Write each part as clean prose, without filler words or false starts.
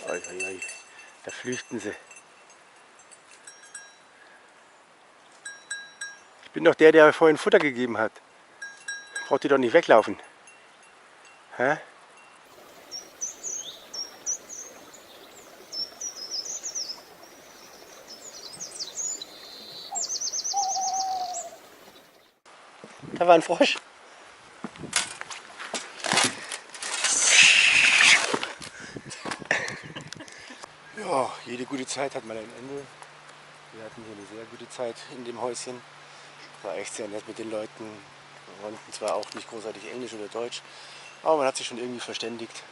Oi, oi, oi. Da flüchten sie. Ich bin doch der vorhin Futter gegeben hat. Braucht ihr doch nicht weglaufen. Hä? Da war ein Frosch. Ja, jede gute Zeit hat mal ein Ende. Wir hatten hier eine sehr gute Zeit in dem Häuschen. War echt sehr nett mit den Leuten. Wir konnten zwar auch nicht großartig Englisch oder Deutsch, aber man hat sich schon irgendwie verständigt.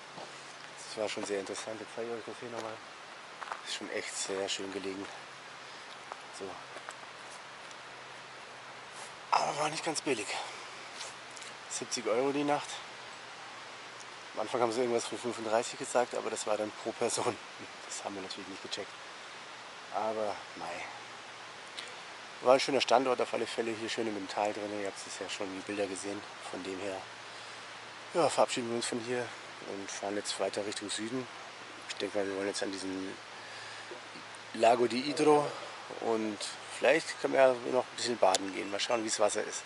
Das war schon sehr interessant. Jetzt zeige ich euch das hier nochmal. Ist schon echt sehr schön gelegen. So. Aber war nicht ganz billig. 70 € die Nacht. Am Anfang haben sie irgendwas von 35 gesagt, aber das war dann pro Person. Das haben wir natürlich nicht gecheckt. Aber mei. War ein schöner Standort auf alle Fälle, hier schön im Tal drin. Ihr habt es ja schon die Bilder gesehen. Von dem her ja, verabschieden wir uns von hier und fahren jetzt weiter Richtung Süden. Ich denke mal, wir wollen jetzt an diesen Lago di Idro und vielleicht können wir ja noch ein bisschen baden gehen. Mal schauen, wie das Wasser ist.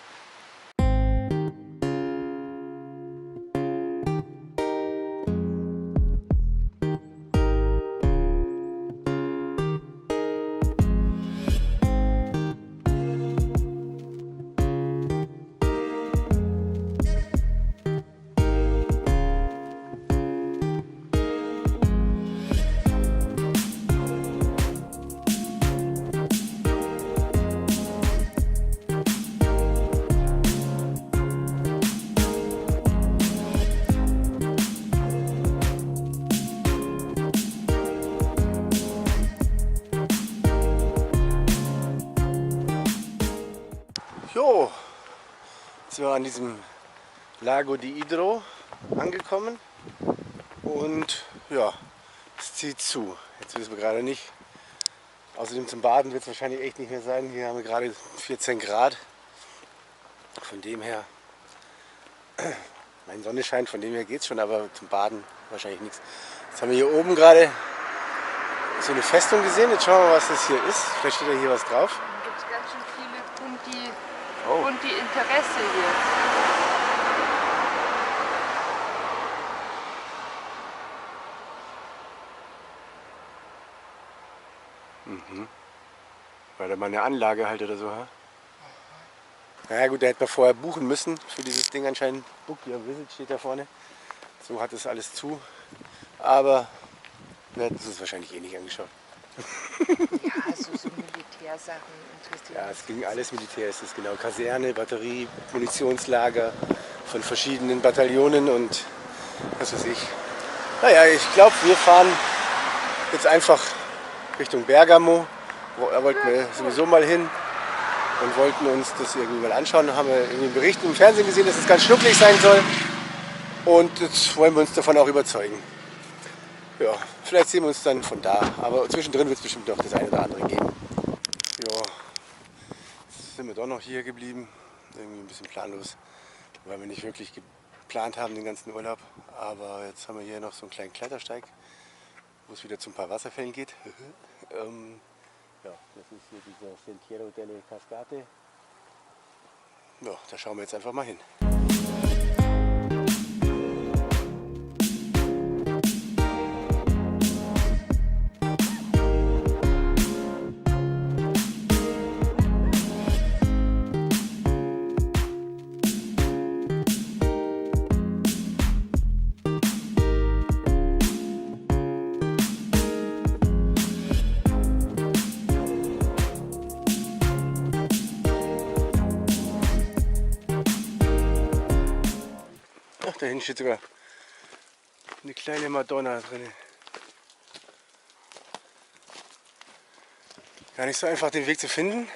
Jo, jetzt sind wir an diesem Lago di Idro angekommen und ja, es zieht zu. Jetzt wissen wir gerade nicht. Außerdem zum Baden wird es wahrscheinlich echt nicht mehr sein. Hier haben wir gerade 14 Grad. Von dem her, mein Sonne scheint, von dem her geht es schon, aber zum Baden wahrscheinlich nichts. Jetzt haben wir hier oben gerade so eine Festung gesehen. Jetzt schauen wir mal, was das hier ist. Vielleicht steht ja hier was drauf. Da gibt es ganz schön viele bunte Interesse hier. Mhm. War da mal eine Anlage halt oder so, ha? Naja gut, da hätte man vorher buchen müssen für dieses Ding anscheinend. Book Your Visit steht da vorne. So hat es alles zu. Aber wir hätten es uns wahrscheinlich eh nicht angeschaut. Ja, so Militärsachen interessieren. Ja, es ging alles Militär, ist es genau. Kaserne, Batterie, Munitionslager von verschiedenen Bataillonen und was weiß ich. Naja, ich glaube, wir fahren jetzt einfach Richtung Bergamo. Da wollten wir sowieso mal hin und wollten uns das irgendwie mal anschauen. Da haben wir irgendwie einen Bericht im Fernsehen gesehen, dass es ganz schnucklig sein soll. Und jetzt wollen wir uns davon auch überzeugen. Ja, vielleicht sehen wir uns dann von da. Aber zwischendrin wird es bestimmt noch das eine oder andere geben. Ja, jetzt sind wir doch noch hier geblieben. Irgendwie ein bisschen planlos, weil wir nicht wirklich geplant haben den ganzen Urlaub. Aber jetzt haben wir hier noch so einen kleinen Klettersteig, wo es wieder zu ein paar Wasserfällen geht. Ja, das ist hier dieser Sentiero delle Cascate. Ja, da schauen wir jetzt einfach mal hin. Ach, da hinten steht sogar eine kleine Madonna drin. Gar nicht so einfach den Weg zu finden.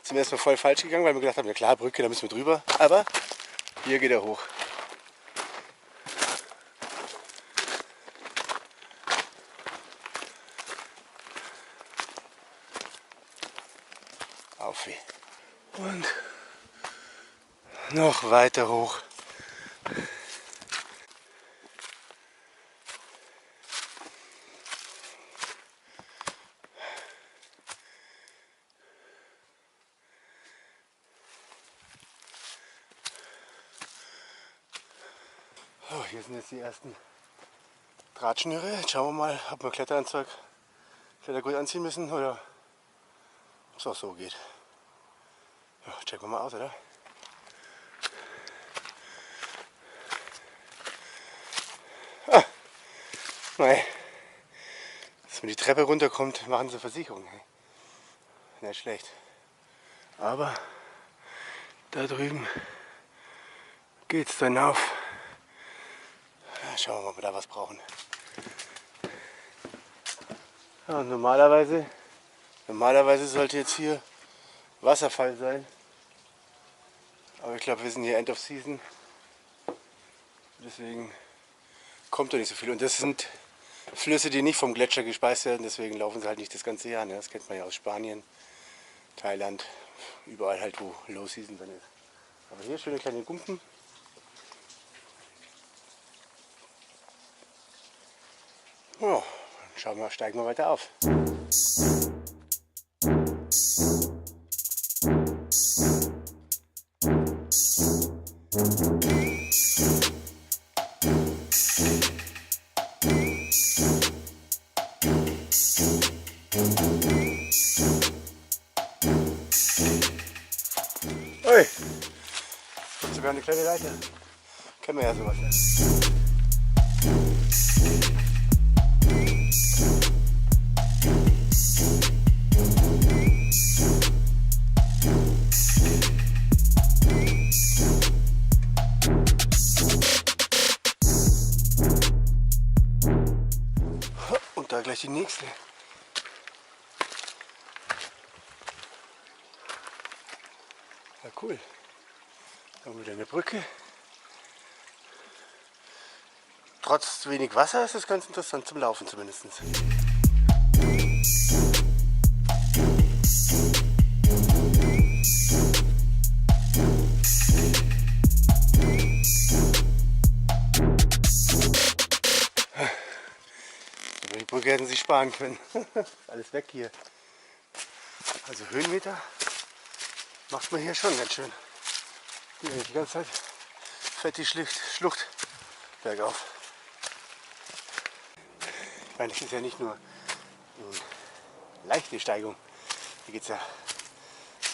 Sind wir erstmal voll falsch gegangen, weil wir gedacht haben, ja klar, Brücke, da müssen wir drüber. Aber hier geht er hoch. Auf wie. Und noch weiter hoch. hier sind jetzt die ersten Drahtschnüre. Jetzt schauen wir mal, ob wir Klettergurt anziehen müssen oder ob es auch so geht. Ja, checken wir mal aus, oder? Ah, nein. Dass man die Treppe runterkommt, machen sie Versicherung. Nicht schlecht. Aber da drüben geht es dann auf. Schauen wir mal, ob wir da was brauchen. Ja, und normalerweise sollte jetzt hier Wasserfall sein. Aber ich glaube, wir sind hier End of Season. Deswegen kommt da nicht so viel. Und das sind Flüsse, die nicht vom Gletscher gespeist werden. Deswegen laufen sie halt nicht das ganze Jahr. Ne? Das kennt man ja aus Spanien, Thailand, überall halt, wo Low Season dann ist. Aber hier schöne kleine Gumpen. Ja, steigen wir weiter auf. Ui, sogar eine kleine Leiter. Kennen wir ja sowas. Ne? Und da gleich die nächste. Ja, cool. Da haben wir wieder eine Brücke. Trotz wenig Wasser ist es ganz interessant zum Laufen zumindest. Die Brücke hätten sie sparen können. Alles weg hier. Also Höhenmeter macht man hier schon ganz schön. Die ganze Zeit fährt die Schlucht bergauf. Ich meine, es ist ja nicht nur eine leichte Steigung. Hier geht es ja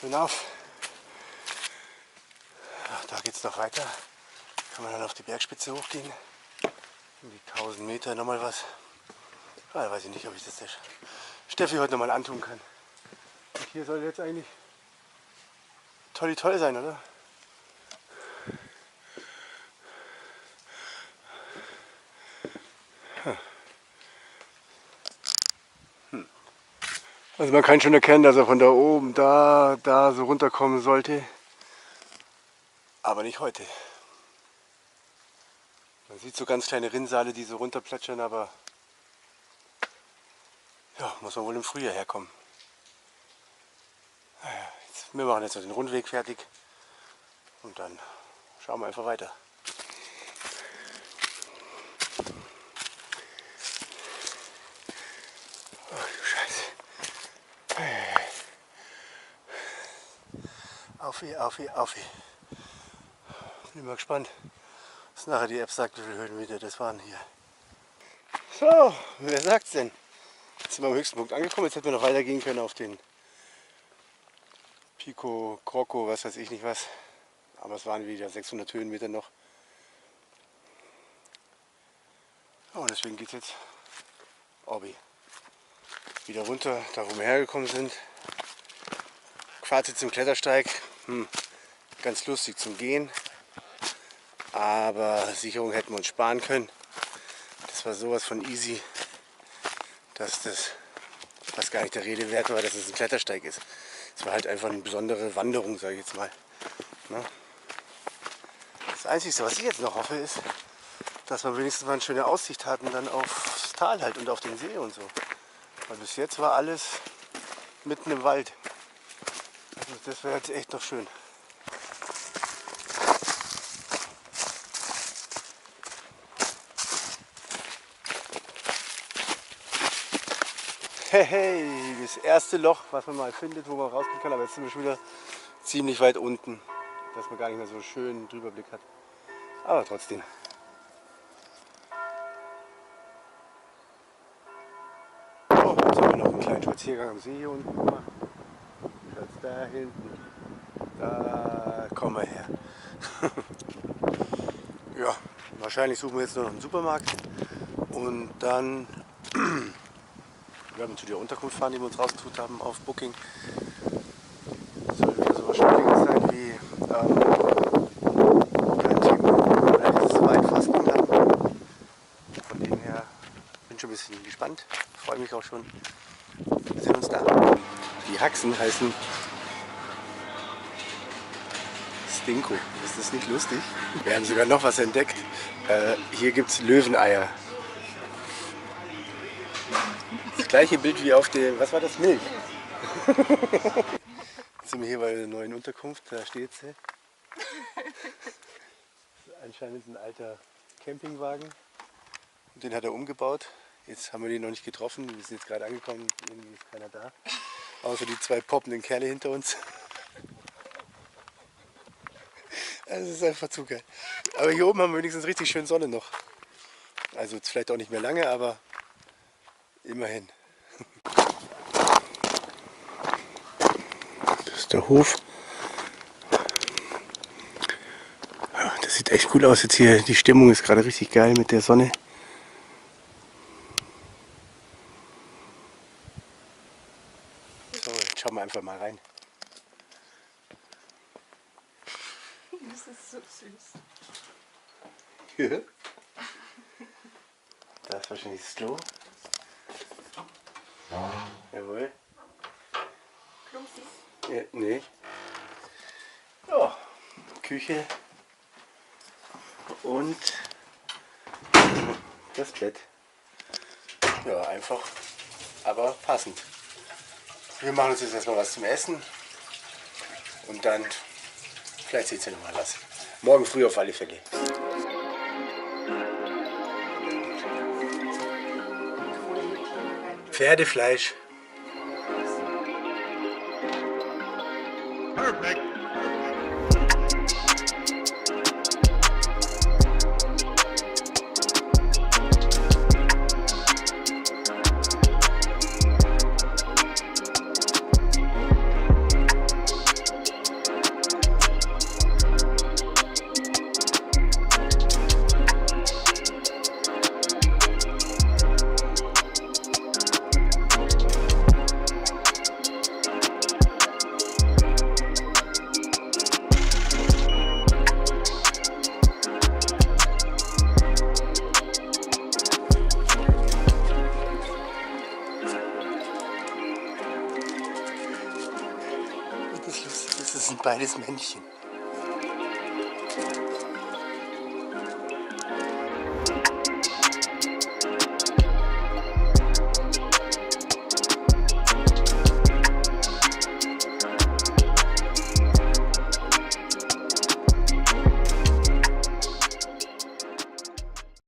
hinauf. Ach, da geht es noch weiter. Kann man dann auf die Bergspitze hochgehen. Um die 1000 Meter nochmal was. Ah, weiß ich nicht, ob ich das der Steffi heute nochmal antun kann. Und hier soll jetzt eigentlich toll sein, oder? Also man kann schon erkennen, dass er von da oben da so runterkommen sollte. Aber nicht heute. Man sieht so ganz kleine Rinnsale, die so runterplätschern, aber ja, muss man wohl im Frühjahr herkommen. Naja, wir machen jetzt den Rundweg fertig und dann schauen wir einfach weiter. Oh du Scheiße. Auf. Bin mal gespannt, was nachher die App sagt, wie viele Höhenmeter das waren hier. So, wer sagt's denn? Jetzt sind wir am höchsten Punkt angekommen. Jetzt hätten wir noch weitergehen können auf den Pico Crocco, was weiß ich nicht was. Aber es waren wieder 600 Höhenmeter noch. Oh, und deswegen geht es jetzt wieder runter, da wo wir hergekommen sind. Fazit zum Klettersteig. Ganz lustig zum Gehen. Aber Sicherung hätten wir uns sparen können. Das war sowas von easy, dass das fast gar nicht der Rede wert war, dass es ein Klettersteig ist. Es war halt einfach eine besondere Wanderung, sage ich jetzt mal. Das Einzige, was ich jetzt noch hoffe, ist, dass wir wenigstens mal eine schöne Aussicht hatten dann aufs Tal halt und auf den See und so. Weil bis jetzt war alles mitten im Wald. Also das wäre jetzt echt noch schön. Hey, das erste Loch, was man mal findet, wo man rausgehen kann, aber jetzt sind wir schon wieder ziemlich weit unten, dass man gar nicht mehr so schön einen Überblick hat. Aber trotzdem. So, jetzt haben wir noch einen kleinen Spaziergang am See hier unten gemacht. Schaut da hinten. Da kommen wir her. Ja, wahrscheinlich suchen wir jetzt nur noch einen Supermarkt und dann werden wir zu der Unterkunft fahren, die wir uns rausgesucht haben auf Booking. Soll wieder so was Schwieriges sein wie kein Team, weil es so weit fast knapp. Von dem her bin ich schon ein bisschen gespannt, freue mich auch schon. Wir sehen uns da. Die Haxen heißen Stinko. Ist das nicht lustig? Wir haben sogar noch was entdeckt. Hier gibt es Löweneier. Das gleiche Bild wie auf dem, was war das? Milch. Jetzt sind wir hier bei der neuen Unterkunft, da steht sie. Anscheinend ein alter Campingwagen. Und den hat er umgebaut. Jetzt haben wir den noch nicht getroffen. Wir sind jetzt gerade angekommen, irgendwie ist keiner da. Außer die zwei poppenden Kerle hinter uns. Das ist einfach zu geil. Aber hier oben haben wir wenigstens richtig schön Sonne noch. Also jetzt vielleicht auch nicht mehr lange, aber immerhin. Das ist der Hof. Ja, das sieht echt cool aus jetzt hier. Die Stimmung ist gerade richtig geil mit der Sonne. So, jetzt schauen wir einfach mal rein. Das ist so süß. Da ist wahrscheinlich das Klo. Jawohl. Klumsi. Ja, nee. Ja, Küche und das Bett. Ja, einfach, aber passend. Wir machen uns jetzt erstmal was zum Essen und dann vielleicht seht ihr noch mal was. Morgen früh auf alle Fälle. Pferdefleisch. Perfect. Das sind beides Männchen.